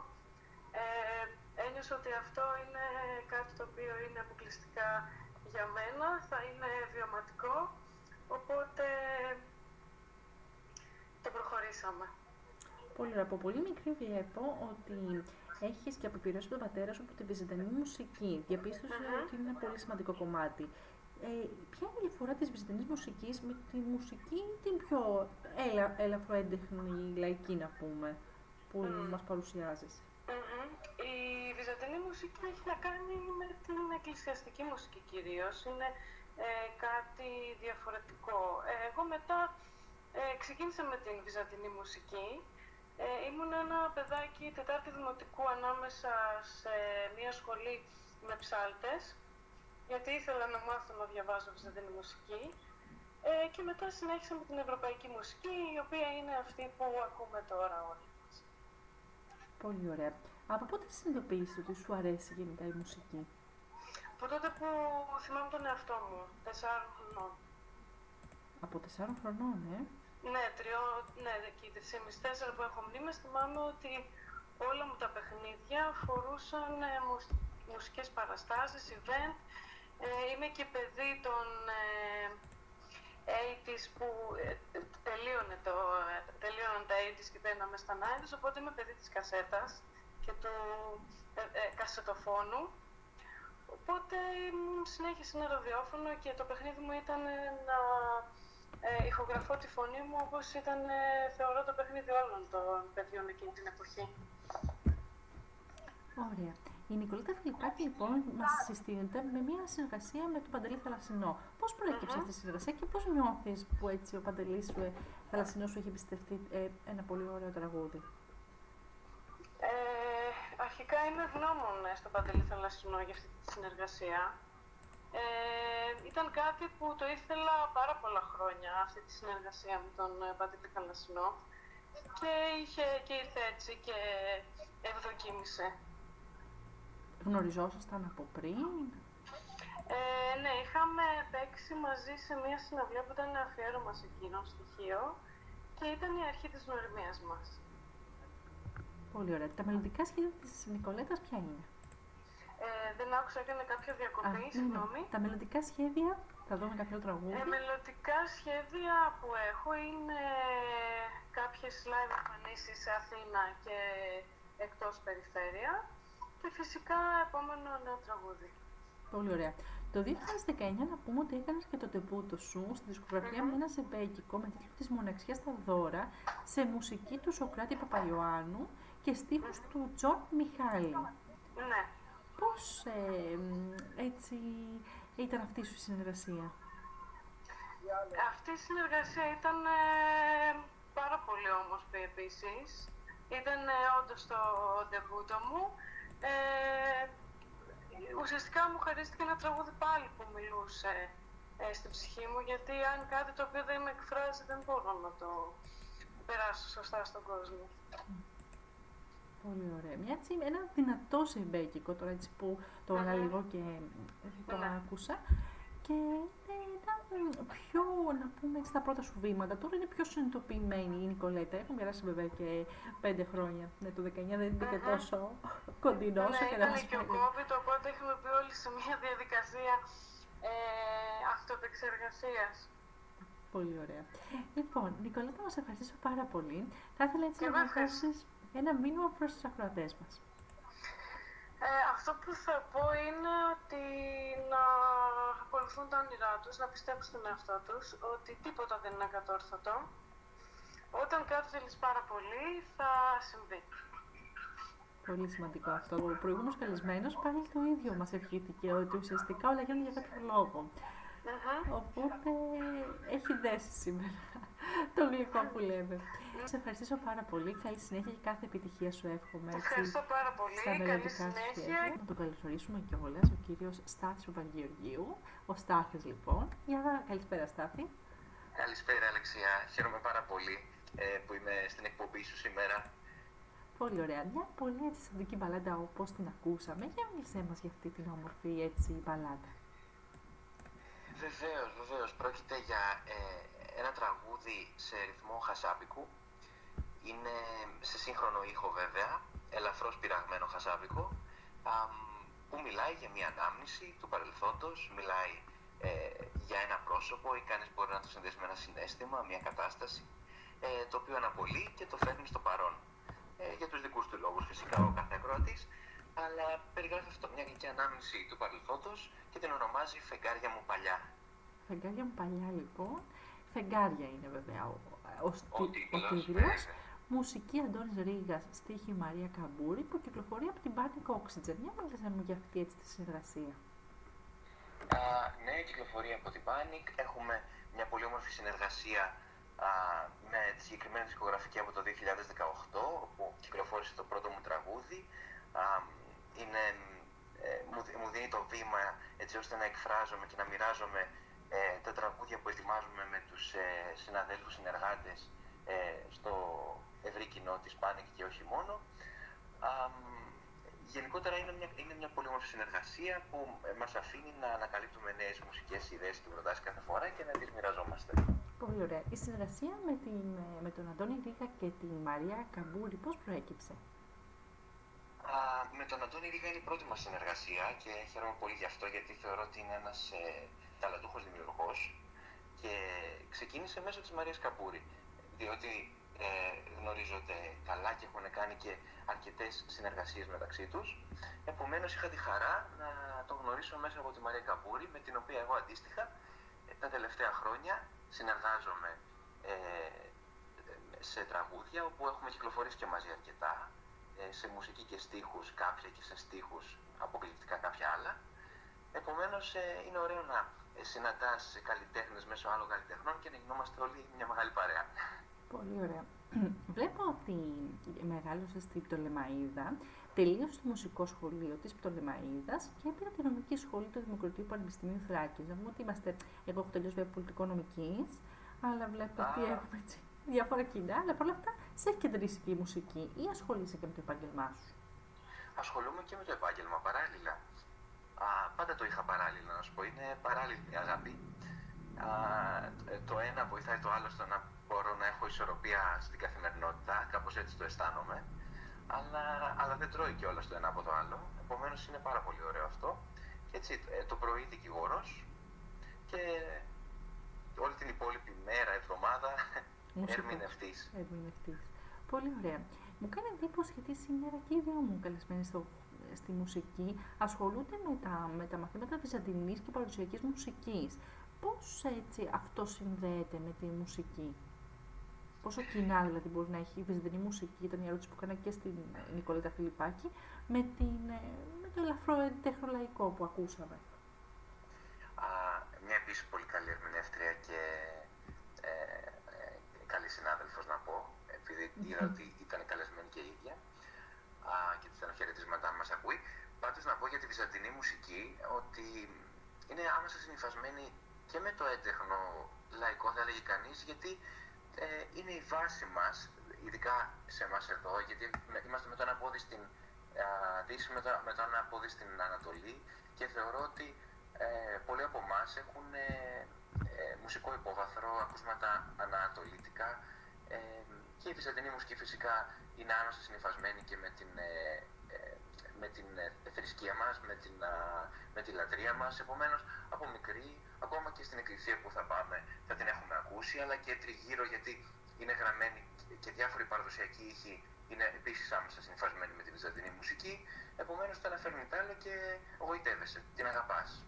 ένιωσα ότι αυτό είναι κάτι το οποίο είναι αποκλειστικά για μένα, θα είναι βιωματικό, οπότε το προχωρήσαμε. Πολύ ωραία. Από πολύ μικρή βλέπω ότι έχεις και αποπειρώσει τον πατέρα σου από τη βυζαντινή μουσική. Διαπίστωσε ότι είναι ένα πολύ σημαντικό κομμάτι. Ποια είναι η διαφορά της βυζαντινής μουσικής με τη μουσική την πιο ελαφροέντεχνη, λαϊκή να πούμε, που μας παρουσιάζεις? Η βυζαντινή μουσική έχει να κάνει με την εκκλησιαστική μουσική κυρίως. Είναι κάτι διαφορετικό. Εγώ μετά ξεκίνησα με την βυζαντινή μουσική. Ήμουν ένα παιδάκι τετάρτη δημοτικού ανάμεσα σε μια σχολή με ψάλτες, γιατί ήθελα να μάθω να διαβάζω βυζαντινή μουσική. Και μετά συνέχισα με την ευρωπαϊκή μουσική, η οποία είναι αυτή που ακούμε τώρα όλοι μας. Πολύ ωραία. Από πότε συνειδητοποίησες ότι σου αρέσει γενικά η μουσική? Από τότε που θυμάμαι τον εαυτό μου, 4 χρονών. Από 4 χρονών, Ναι, εκεί 3,5-4 που έχω μνήμες, θυμάμαι ότι όλα μου τα παιχνίδια αφορούσαν μουσικές παραστάσεις, event. Είμαι και παιδί των 80's που τελείωναν τα 80's και μπαίναμε στα 90's, οπότε είμαι παιδί της κασέτας και του κασετοφώνου. Οπότε συνέχισα ένα ραδιόφωνο και το παιχνίδι μου ήταν να ηχογραφώ τη φωνή μου, όπως ήταν, θεωρώ, το παιχνίδι όλων των παιδιών εκείνη την εποχή. Ωραία. Η Νικολέτα Φιλιππάκη λοιπόν μας συστήνεται με μια συνεργασία με τον Παντελή Θαλασσινό. Πώς προέκυψε αυτή η συνεργασία και πώς νιώθεις που έτσι ο Παντελής Θαλασσινός σου έχει εμπιστευτεί ένα πολύ ωραίο τραγούδι? Αρχικά είμαι ευγνώμων στον Παντελή Θαλασσινό για αυτή τη συνεργασία. Ήταν κάτι που το ήθελα πάρα πολλά χρόνια, αυτή τη συνεργασία με τον Παντελή Θαλασσινό, και ήρθε έτσι και ευδοκίμησε. Γνωριζόσασταν από πριν? Ναι, είχαμε παίξει μαζί σε μια συναυλία που ήταν αφιέρωμα σε εκείνον στοιχείο και ήταν η αρχή της γνωριμίας μας. Πολύ ωραία. Τα μελλοντικά σχέδια της Νικολέτας ποια είναι? Δεν άκουσα, έκανε κάποια διακοπή, συγγνώμη. Τα μελλοντικά σχέδια, θα δούμε κάποιο τραγούδι. Μελλοντικά σχέδια που έχω είναι κάποιες live εμφανίσεις σε Αθήνα και εκτός περιφέρεια και φυσικά επόμενο νέο τραγούδι. Πολύ ωραία. Το 2019 να πούμε ότι έκανες και το τεμπούτο σου στη δισκογραφία με ένα ζεμπέκικο με τίτλο «Της μοναξιάς στα δώρα» σε μουσική του Σωκράτη Παπαϊωάννου και στίχους του Τζον Μιχάλη. Ναι. Πώς έτσι ήταν αυτή σου η συνεργασία? Αυτή η συνεργασία ήταν πάρα πολύ όμορφη επίσης. Ήταν όντως το ντεμπούτο μου. Ουσιαστικά μου χαρίστηκε ένα τραγούδι πάλι που μιλούσε στην ψυχή μου, γιατί αν κάτι το οποίο δεν με εκφράζει δεν μπορώ να το περάσω σωστά στον κόσμο. Πολύ ωραία. Ένα δυνατό ζεμπέκικο τώρα έτσι που το αναλύω και το άκουσα. Και ήταν πιο, να πούμε, στα πρώτα σου βήματα. Τώρα είναι πιο συνειδητοποιημένη η Νικολέτα. Έχουν περάσει βέβαια και 5 χρόνια. Ναι, το 19 δεν είναι και τόσο κοντινό όσο και να μας και ο COVID, οπότε έχουμε πει όλοι σε μια διαδικασία αυτοεπεξεργασίας. Πολύ ωραία. Λοιπόν, Νικολέτα, να σε ευχαριστήσω πάρα πολύ. Θα ήθελα έτσι να δώσεις ένα μήνυμα προς τους ακροατές μας. Αυτό που θα πω είναι ότι να ακολουθούν τα όνειρά τους, να πιστέψουν στον εαυτό τους, ότι τίποτα δεν είναι ακατόρθωτο. Όταν κάτι θέλεις πάρα πολύ, θα συμβεί. Πολύ σημαντικό αυτό. Ο προηγούμενος καλεσμένος πάλι το ίδιο μας ευχήθηκε, ότι ουσιαστικά όλα γίνονται για κάποιο λόγο. Οπότε έχει δέσει σήμερα το γλυκό που λέμε. Σε ευχαριστήσω πάρα πολύ. Καλή συνέχεια και κάθε επιτυχία σου εύχομαι. Ευχαριστώ πάρα πολύ. Καλή συνέχεια. Να τον καλωσορίσουμε κιόλας, ο κύριος Στάθης Παπαγεωργίου. Ο Στάθης λοιπόν. Καλησπέρα Στάθη. Καλησπέρα Αλεξία. Χαίρομαι πάρα πολύ που είμαι στην εκπομπή σου σήμερα. Πολύ ωραία. Μια πολύ έτσι αισθαντική μπαλάντα όπως την ακούσαμε. Για μίλησέ μας για αυτή την όμορφη έτσι μπαλάντα. Βεβαίως. Πρόκειται για ένα τραγούδι σε ρυθμό χασάπικου. Είναι σε σύγχρονο ήχο βέβαια, ελαφρώς πειραγμένο χασάπικο, που μιλάει για μια ανάμνηση του παρελθόντος, μιλάει για ένα πρόσωπο ή κανείς μπορεί να το συνδέσει με ένα συναίσθημα, μια κατάσταση, το οποίο αναπολύει και το φέρνει στο παρόν. Για τους δικούς του λόγους φυσικά ο κάθε ακροατής, αλλά περιγράφει αυτό, μια γλυκιά ανάμνηση του παρελθόντος και την ονομάζει «Φεγγάρια μου παλιά». Φεγγάρια μου παλιά λοιπόν. Φεγγάρια είναι βέβαια ο τίτλος. Μουσική Αντώνης Ρήγας, στίχη Μαρία Καμπούρη, που κυκλοφορεί από την Panic Oxygen. Για μίλησέ μου για αυτή έτσι τη συνεργασία. Ναι, κυκλοφορεί από την Panic. Έχουμε μια πολύ όμορφη συνεργασία με τη συγκεκριμένη δισκογραφική από το 2018, όπου κυκλοφόρησε το πρώτο μου τραγούδι. Μου δίνει το βήμα έτσι ώστε να εκφράζομαι και να μοιράζομαι τα τραγούδια που ετοιμάζουμε με τους συναδέλφους συνεργάτες στο ευρύ κοινό της Panic και όχι μόνο. Γενικότερα είναι μια πολύ όμορφη συνεργασία που μας αφήνει να ανακαλύπτουμε νέες μουσικές ιδέες και προτάσεις κάθε φορά και να τις μοιραζόμαστε. Πολύ ωραία. Η συνεργασία με τον Αντώνη Ρήγα και τη Μαρία Καμπούρη πώς προέκυψε? Με τον Αντώνη Ρήγα είναι η πρώτη μας συνεργασία και χαίρομαι πολύ γι' αυτό, γιατί θεωρώ ότι είναι ένας ταλαντούχος δημιουργός και ξεκίνησε μέσω της Μαρίας Καμπούρη, διότι γνωρίζονται καλά και έχουν κάνει και αρκετές συνεργασίες μεταξύ τους. Επομένως είχα τη χαρά να τον γνωρίσω μέσα από τη Μαρία Καμπούρη, με την οποία εγώ αντίστοιχα τα τελευταία χρόνια συνεργάζομαι σε τραγούδια όπου έχουμε κυκλοφορήσει και μαζί αρκετά σε μουσική και στίχους κάποια και σε στίχους αποκλειστικά κάποια άλλα. Επομένως είναι ωραίο να συναντάς καλλιτέχνες μέσω άλλων καλλιτεχνών και να γινόμαστε όλοι μια μεγάλη παρέα. Πολύ ωραία. Βλέπω ότι μεγάλωσε στην Πτολεμαΐδα, τελείωσε το μουσικό σχολείο της Πτολεμαΐδας και έπαιρνε τη νομική σχολή του Δημοκρατίου Πανεπιστημίου Θράκης. Να πούμε ότι εγώ έχω τελειώσει βέβαια πολιτικονομικής, αλλά βλέπω ότι έχουμε έτσι διάφορα κοινά, αλλά παρόλα αυτά σε έχει κεντρήσει και η μουσική ή ασχολείσαι και με το επάγγελμά σου? Ασχολούμαι και με το επάγγελμα παράλληλα. Πάντα το είχα παράλληλα, να σου πω, είναι παράλληλη η αγάπη. Το ένα βοηθάει το άλλο στο να μπορώ να έχω ισορροπία στην καθημερινότητα, κάπως έτσι το αισθάνομαι, αλλά δεν τρώει κιόλας το ένα από το άλλο, επομένως είναι πάρα πολύ ωραίο αυτό. Και έτσι το πρωί δικηγόρος και όλη την υπόλοιπη μέρα, εβδομάδα, ερμηνευτής. Πολύ ωραία. Μου κάνει εντύπωση γιατί σήμερα και οι δύο μου καλεσμένοι στη μουσική ασχολούνται με τα μαθήματα βυζαντινής και παραδοσιακής μουσικής. Πώς έτσι αυτό συνδέεται με τη μουσική? Πόσο κοινά δηλαδή μπορεί να έχει η βυζαντινή μουσική, ήταν η ερώτηση που έκανα και στην Νικολέτα Φιλιππάκη, με το ελαφρό τεχνολαϊκό που ακούσαμε? Μια επίσης πολύ καλή ερμηνεύτρια και καλή συνάδελφος να πω, επειδή είδα ότι ήταν καλεσμένη και η ίδια και τα χαιρετίσματά μας ακούει. Πάντως να πω για τη βυζαντινή μουσική ότι είναι άμεσα συνυφασμένη και με το έντεχνο λαϊκό, θα έλεγε κανείς, γιατί είναι η βάση μας, ειδικά σε εμάς εδώ, γιατί είμαστε με το ένα πόδι στην Δύση, με το ένα πόδι στην Ανατολή και θεωρώ ότι πολλοί από εμάς έχουν μουσικό υπόβαθρο, ακούσματα ανατολίτικα και η βυζαντινή μουσική φυσικά είναι άμεσα συνυφασμένη και με την θρησκεία μας, με τη λατρεία μας. Επομένως, από μικρή, ακόμα και στην εκκλησία που θα πάμε, θα την έχουμε ακούσει, αλλά και τριγύρω, γιατί είναι γραμμένη και διάφοροι παραδοσιακοί ήχοι είναι επίσης άμεσα συνυφασμένοι με τη βυζαντινή μουσική. Επομένως, το ένα φέρνει τ' άλλο και γοητεύεσαι, την αγαπάς.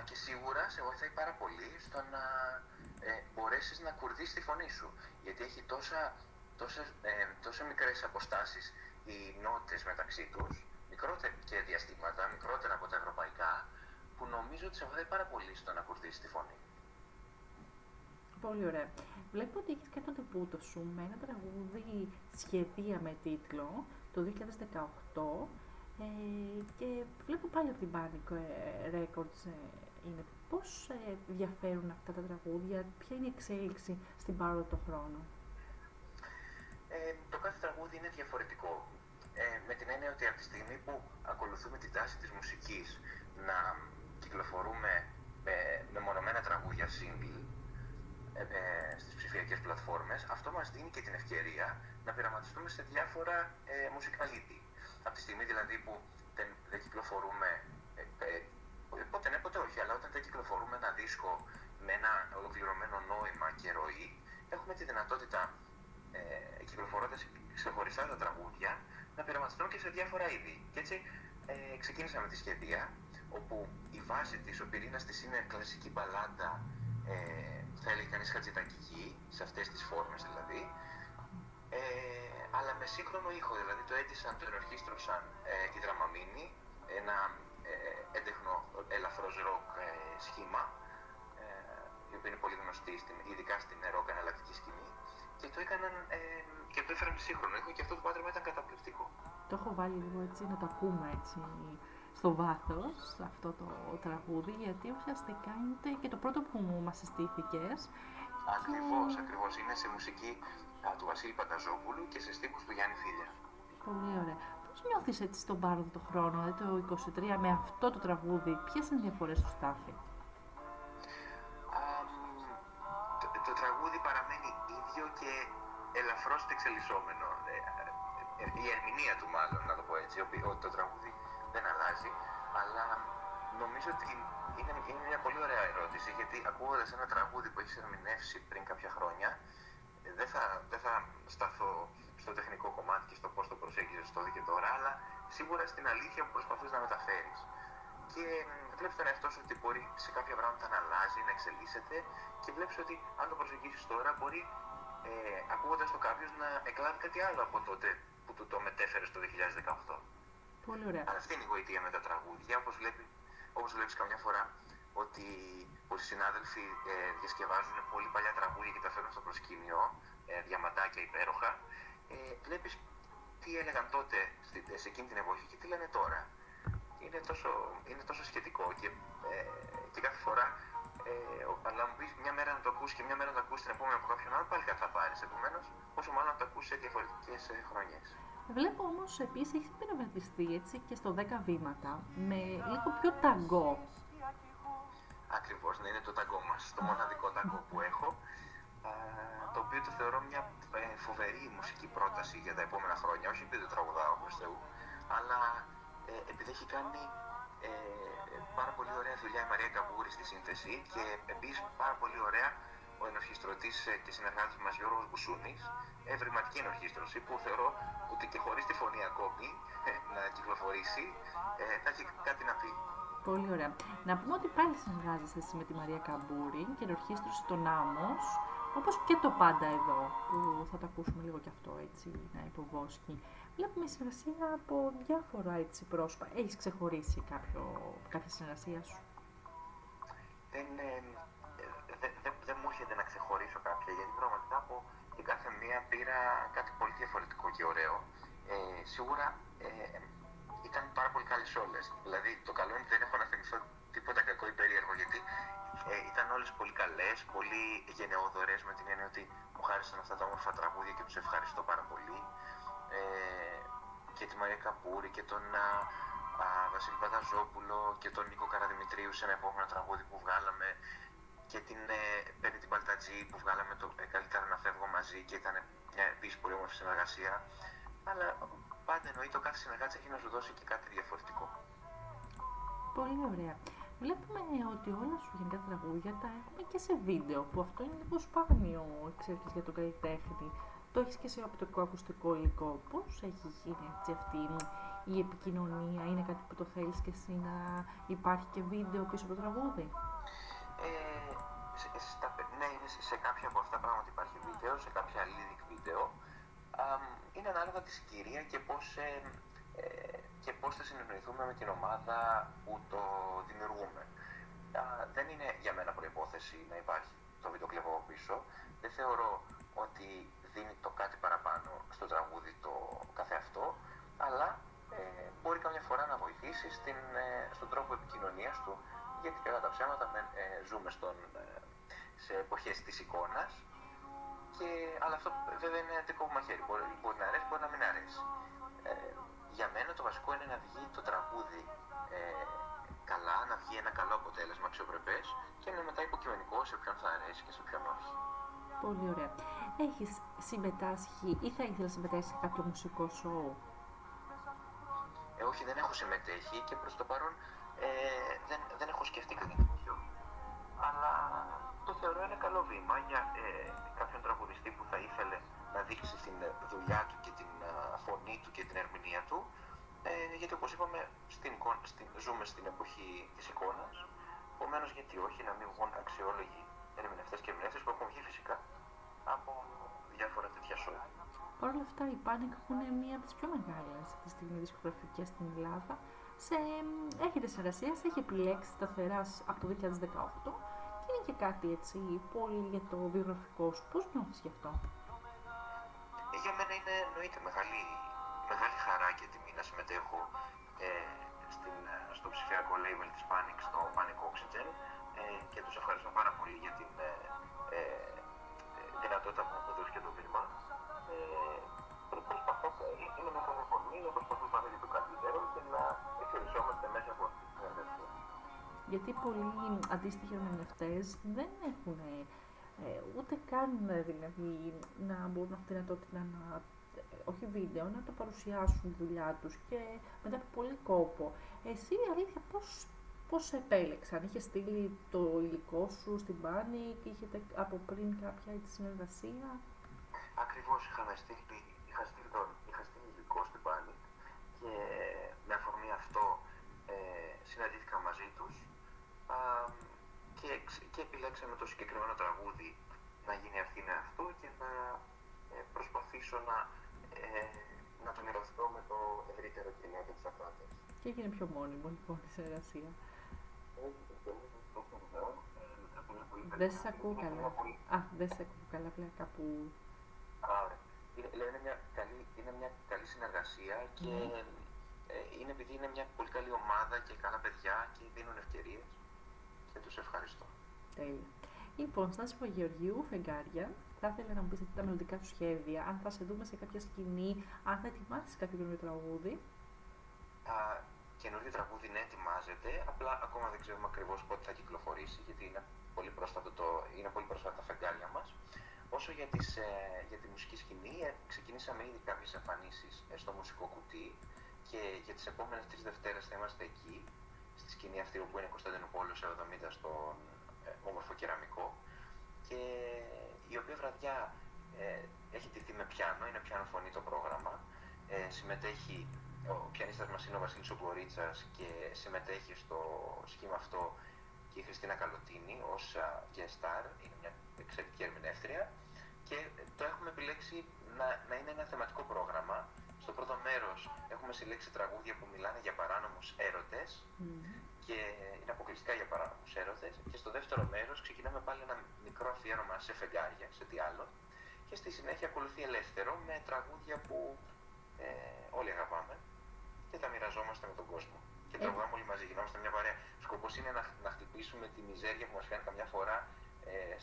Και σίγουρα σε βοηθάει πάρα πολύ στο να μπορέσεις να κουρδίσεις τη φωνή σου, γιατί έχει τόσα μικρές αποστάσεις οι νότες μεταξύ τους, και διαστήματα, μικρότερα από τα ευρωπαϊκά, που νομίζω ότι σε βοηθάει πάρα πολύ στο να κουρδίσεις τη φωνή. Πολύ ωραία. Βλέπω ότι έχεις κάνει το ντεμπούτο σου με ένα τραγούδι «Σχεδία» με τίτλο το 2018 και βλέπω πάλι από την Panic Records είναι. Πώς διαφέρουν αυτά τα τραγούδια, ποια είναι η εξέλιξη στην πάροδο χρόνο? Το κάθε τραγούδι είναι διαφορετικό. Με την έννοια ότι από τη στιγμή που ακολουθούμε την τάση της μουσικής να κυκλοφορούμε με μονομένα τραγούδια single στις ψηφιακές πλατφόρμες, αυτό μας δίνει και την ευκαιρία να πειραματιστούμε σε διάφορα μουσικά είδη. Από τη στιγμή δηλαδή που δεν κυκλοφορούμε, ποτέ ναι, ποτέ όχι, αλλά όταν δεν κυκλοφορούμε ένα δίσκο με ένα ολοκληρωμένο νόημα και ροή, έχουμε τη δυνατότητα, κυκλοφορώντας ξεχωριστά τα τραγούδια, να πειραματιστούμε και σε διάφορα είδη. Και έτσι ξεκίνησα με τη Σχεδία, όπου η βάση της, ο πυρήνας της είναι κλασική μπαλάντα, θα έλεγε κανείς χατζητακική, σε αυτές τις φόρμες δηλαδή, αλλά με σύγχρονο ήχο, δηλαδή το έντυσαν, το ενορχίστρωσαν οι Δραμαμίνοι, ένα έντεχνο ελαφρώς ροκ σχήμα, η οποία είναι πολύ γνωστή, ειδικά στην ροκ εναλλακτική σκηνή, και το έκαναν και το έφεραν σύγχρονο ήχο και αυτό το πάντρεμα ήταν καταπληκτικό. Το έχω βάλει λίγο έτσι να το ακούμε έτσι στο βάθος αυτό το τραγούδι, γιατί ουσιαστικά είναι και το πρώτο που μας συστήθηκες. Ακριβώς. Είναι σε μουσική του Βασίλη Πανταζόπουλου και σε στίχους του Γιάννη Φίλια. Πολύ ωραία. Πώς νιώθεις έτσι στον πάροδο χρόνο, δηλαδή το 23 με αυτό το τραγούδι, ποιες είναι οι διαφορές του Στάθη? Το τραγούδι παραμένει ίδιο και ελαφρώς εξελισσόμενο. Η ερμηνεία του μάλλον, να το πω έτσι, το τραγούδι δεν αλλάζει, αλλά νομίζω ότι είναι μια πολύ ωραία ερώτηση, γιατί ακούγοντας ένα τραγούδι που έχεις ερμηνεύσει πριν κάποια χρόνια, δεν θα σταθώ στο τεχνικό κομμάτι και στο πώς το προσέγγιζες τότε και τώρα, αλλά σίγουρα στην αλήθεια που προσπαθείς να μεταφέρεις. Και βλέπεις τον εαυτό σου ότι μπορεί σε κάποια πράγματα να αλλάζει, να εξελίσσεται, και βλέπεις ότι αν το προσεγγίσεις τώρα μπορεί ακούγοντας το κάποιος να εκλάβει κάτι άλλο από τότε που του το μετέφερε στο 2018. Πολύ ωραία. Αλλά αυτή είναι η γοητεία με τα τραγούδια, όπως βλέπεις καμιά φορά ότι πολλοί συνάδελφοι διασκευάζουν πολύ παλιά τραγούδια και τα φέρνουν στο προσκήνιο, διαμαντάκια υπέροχα. Βλέπεις τι έλεγαν τότε σε εκείνη την εποχή και τι λένε τώρα. Είναι τόσο σχετικό και κάθε φορά, αλλά μου πεις μια μέρα να το ακούσεις και μια μέρα να το ακούσεις την επόμενη από κάποιον άλλο, πάλι κάτι θα πάρεις. Επομένως, πόσο μάλλον να το ακούσεις σε διαφορετικές χρονιές. Βλέπω όμως επίσης έχεις πειραματιστεί έτσι και στο 10 βήματα με λίγο πιο ταγκό. Ακριβώς, ναι, είναι το ταγκό μας, το μοναδικό ταγκό που έχω, το οποίο το θεωρώ μια φοβερή μουσική πρόταση για τα επόμενα χρόνια, όχι επειδή το τραγουδάω προς Θεού, αλλά επειδή έχει κάνει πάρα πολύ ωραία δουλειά η Μαρία Καμπούρη στη σύνθεση και επίσης πάρα πολύ ωραία ο ενορχιστρωτής και συνεργάτης μας Γιώργος Μπουσούνης, ευρηματική ενορχίστρωση που θεωρώ ότι και χωρίς τη φωνή ακόμη να κυκλοφορήσει θα έχει κάτι να πει. Πολύ ωραία. Να πούμε ότι πάλι συνεργάζεσαι εσύ με τη Μαρία Καμπούρη και ενορχίστρωση τον Άμμος, όπως και το Πάντα Εδώ, που θα το ακούσουμε λίγο κι αυτό έτσι, να υποβόσκει. Βλέπουμε συνεργασία από διάφορα έτσι πρόσωπα. Έχεις ξεχωρίσει κάποια συνεργασία σου? Δεν μου έρχεται να ξεχωρίσω κάποια, γιατί πραγματικά από την κάθε μία πήρα κάτι πολύ διαφορετικό και ωραίο. Σίγουρα ήταν πάρα πολύ καλές όλες. Δηλαδή, το καλό είναι ότι δεν έχω να θυμηθώ τίποτα κακό ή περίεργο, γιατί ήταν όλες πολύ καλές, πολύ γενναιόδωρες, με την έννοια ότι μου χάρισαν αυτά τα όμορφα τραγούδια και τους ευχαριστώ πάρα πολύ. Και τη Μαρία Καμπούρη και τον Βασίλη Πανταζόπουλο και τον Νίκο Καραδημητρίου σε ένα επόμενο τραγούδι που βγάλαμε, και την Πέννη την Παλτατζή που βγάλαμε το Καλύτερα να φεύγω μαζί και ήταν μια επίσης πολύ όμορφη συνεργασία. Αλλά πάντα εννοείται ο κάθε συνεργάτης έχει να σου δώσει και κάτι διαφορετικό. Πολύ ωραία. Βλέπουμε ότι όλα σου γενικά τα τραγούδια τα έχουμε και σε βίντεο, που αυτό είναι λίγο σπάνιο, ξέρεις, για τον καλλιτέχνη. Το έχεις και σε οπτικό ακουστικό υλικό. Πώς έχει γίνει έτσι αυτή η επικοινωνία? Είναι κάτι που το θέλεις και εσύ να υπάρχει και βίντεο πίσω από το τραγούδι? Ναι, σε κάποια από αυτά πράγματα υπάρχει βίντεο, σε κάποια lyric βίντεο. Είναι ανάλογα τη συγκυρία και πώς θα συνεννοηθούμε με την ομάδα που το δημιουργούμε. Δεν είναι για μένα προϋπόθεση να υπάρχει το βίντεο κλειπ από πίσω. Δεν θεωρώ ότι δίνει το κάτι παραπάνω στο τραγούδι το καθεαυτό, αλλά μπορεί καμιά φορά να βοηθήσει στον τρόπο επικοινωνίας του, γιατί κατά τα ψέματα ζούμε σε εποχές της εικόνας, αλλά αυτό βέβαια είναι αντικό μαχαίρι. Μπορεί να αρέσει, μπορεί να μην αρέσει. Για μένα το βασικό είναι να βγει το τραγούδι καλά, να βγει ένα καλό αποτέλεσμα, αξιοπρεπές, και είναι μετά υποκειμενικό σε ποιον θα αρέσει και σε ποιον όχι. Πολύ ωραία. Έχεις συμμετάσχει ή θα ήθελες να συμμετάσχεις σε κάποιο μουσικό σοου? Όχι, δεν έχω συμμετέχει και προς το παρόν δεν έχω σκεφτεί κάτι τέτοιο. Αλλά το θεωρώ ένα καλό βήμα για κάποιον τραγουδιστή που θα ήθελε να δείξει την δουλειά του και την φωνή του και την ερμηνεία του. Γιατί όπως είπαμε, ζούμε στην εποχή της εικόνας. Επομένως, γιατί όχι να μην βγουν αξιόλογοι ερμηνευτές και ερμηνεύτες που έχουν βγει φυσικά από διάφορα τέτοια σοου. Παρ' όλα αυτά, οι Panic έχουν μία από τις πιο μεγάλες αυτή τη στιγμή δισκογραφικές στην Ελλάδα. Έχετε συνεργασία, σε έχει επιλέξει σταθερά από το 2018 και είναι και κάτι έτσι πολύ για το βιογραφικό σου. Πώς νιώθεις γι' αυτό? Για μένα είναι εννοείται μεγάλη χαρά και τιμή να συμμετέχω στο ψηφιακό label της Panic, στο Panic Oxygen, και τους ευχαριστώ πάρα πολύ για την δυνατότητα που μου έχουν δώσει και το βήμα. Είναι μια χαρά φωνή, να προσπαθούμε πάντα για το καλύτερο και να εξελισσόμαστε μέσα από αυτή τη συνεργασία. Γιατί πολλοί αντίστοιχοι ερμηνευτές δεν έχουν ούτε καν δηλαδή να μπορούν αυτή τη δυνατότητα να, όχι βίντεο, να το παρουσιάσουν τη δουλειά τους και μετά από πολύ κόπο. Εσύ η αλήθεια πώς σε επέλεξαν? Είχες στείλει το υλικό σου στην Panic, είχετε από πριν κάποια συνεργασία? Ακριβώς, είχα στείλει υλικό στην Panic και με αφορμή αυτό συναντήθηκα μαζί τους και επιλέξαμε το συγκεκριμένο τραγούδι να γίνει αυτή είναι αυτό και να προσπαθήσω να να το μοιραστώ με το ευρύτερο κοινό και τους ακροατές. Και έγινε πιο μόνιμο λοιπόν η συνεργασία. Δεν σε ακούω καλά. Δεν σε ακούω καλά, πλέον κάπου... Είναι μια καλή συνεργασία και είναι επειδή είναι μια πολύ καλή ομάδα και καλά παιδιά και δίνουν ευκαιρίες και τους ευχαριστώ. Τέλεια. Λοιπόν, Στάση Παπαγεωργίου, Φεγγάρια, θα ήθελα να μου πεις τα μελλοντικά σου σχέδια, αν θα σε δούμε σε κάποια σκηνή, αν θα ετοιμάσεις κάποιο καινούριο τραγούδι. Καινούριο τραγούδι ναι, ετοιμάζεται, απλά ακόμα δεν ξέρουμε ακριβώς πότε θα κυκλοφορήσει, γιατί είναι πολύ πρόσφατα τα φεγγάρια μας. Όσο για τη μουσική σκηνή, ξεκινήσαμε ήδη κάποιες εμφανίσεις στο μουσικό κουτί και για τις επόμενες 3 Δευτέρες θα είμαστε εκεί, στη σκηνή αυτή όπου είναι Κωνσταντινούπολης 70 στον όμορφο κεραμικό, και η οποία βραδιά έχει τηθεί με πιάνο, είναι πιάνο φωνή το πρόγραμμα. Συμμετέχει, ο πιανίστας μας είναι ο Βασίλης Ογκορίτσας και συμμετέχει στο σχήμα αυτό και η Χριστίνα Καλωτίνη ως guest star, είναι μια εξαιρετική ερμηνεύτρια, και το έχουμε επιλέξει να είναι ένα θεματικό πρόγραμμα. Στο πρώτο μέρος έχουμε συλλέξει τραγούδια που μιλάνε για παράνομους έρωτες και είναι αποκλειστικά για παράνομους έρωτες, και στο δεύτερο μέρος ξεκινάμε πάλι ένα μικρό αφιέρωμα σε φεγγάρια, σε τι άλλο, και στη συνέχεια ακολουθεί ελεύθερο με τραγούδια που όλοι αγαπάμε και τα μοιραζόμαστε με τον κόσμο. Και τραγουδάμε όλοι μαζί, γινόμαστε μια παρέα. Σκοπός είναι να χτυπήσουμε τη μιζέρια που μας κάνει καμιά φορά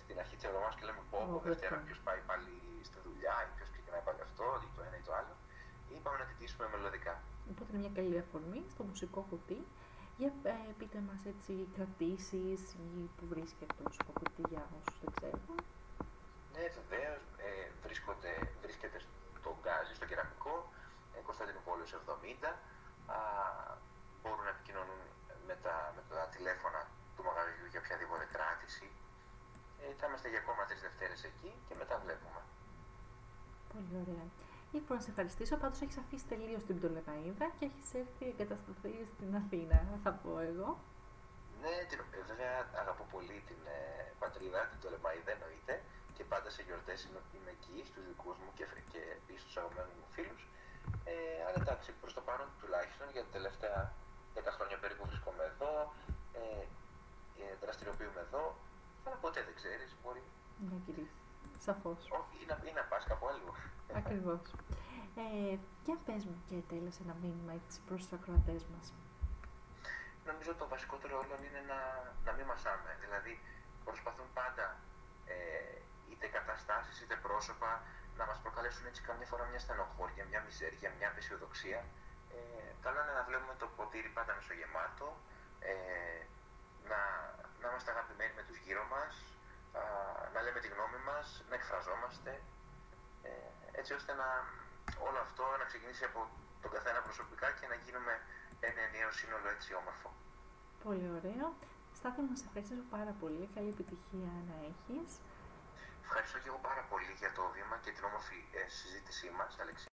στην αρχή της εβδομάδας και λέμε πω Δευτέρα ποιος πάει πάλι στη δουλειά ή ποιος ξεκινάει πάλι αυτό ή το ένα ή το άλλο. Ή πάμε να κοιτήσουμε μελωδικά. Οπότε είναι μια καλή αφορμή στο μουσικό κουτί. Για πείτε μας έτσι κρατήσεις ή που βρίσκεται το μουσικό κουτί για όσους δεν ξέρουν. Ναι, βεβαίως. Βρίσκεται στο γκάζι, στο κεραμικό, Κωνσταντινούπολης 70. Μπορούν να επικοινωνούν με τα τηλέφωνα του μαγαζιού για οποιαδήποτε κράτηση. Θα είμαστε για ακόμα 3 Δευτέρες εκεί και μετά βλέπουμε. Πολύ ωραία. Λοιπόν, να σε ευχαριστήσω. Πάντως έχεις αφήσει τελείως την Πτολεμαΐδα και έχεις έρθει εγκατασταθεί στην Αθήνα, θα πω εγώ. Ναι, βέβαια αγαπώ πολύ την πατρίδα, την Πτολεμαΐδα εννοείται, και πάντα σε γιορτές είμαι εκεί, στους δικούς μου και επίσης στους αγαπημένους μου φίλους. Αλλά εντάξει, προς το παρόν τουλάχιστον για τα τελευταία 10 χρόνια περίπου βρίσκομαι εδώ, δραστηριοποιούμε εδώ, αλλά ποτέ δεν ξέρεις, μπορεί. Ναι, κύριε, σαφώς. Ή να πας κάπου αλλού. Ακριβώς. Για πες μου και τέλος ένα μήνυμα έτσι προς τους ακροατές μας. Νομίζω το βασικότερο όλων είναι να μην μασάμε. Δηλαδή, προσπαθούν πάντα είτε καταστάσεις είτε πρόσωπα να μας προκαλέσουν έτσι καμιά φορά μια στενοχώρια, μια μιζέρια, μια απεσιοδοξία. Καλό είναι να βλέπουμε το ποτήρι πάντα μισογεμάτο, να είμαστε αγαπημένοι με τους γύρω μας, να λέμε τη γνώμη μας, να εκφραζόμαστε, έτσι ώστε όλο αυτό να ξεκινήσει από τον καθένα προσωπικά και να γίνουμε ένα ενιαίο σύνολο έτσι όμορφο. Πολύ ωραίο. Στάθη, να σε ευχαριστήσω πάρα πολύ. Καλή επιτυχία να έχεις. Ευχαριστώ και εγώ πάρα πολύ για το βήμα και την όμορφη συζήτησή μας, Αλεξή.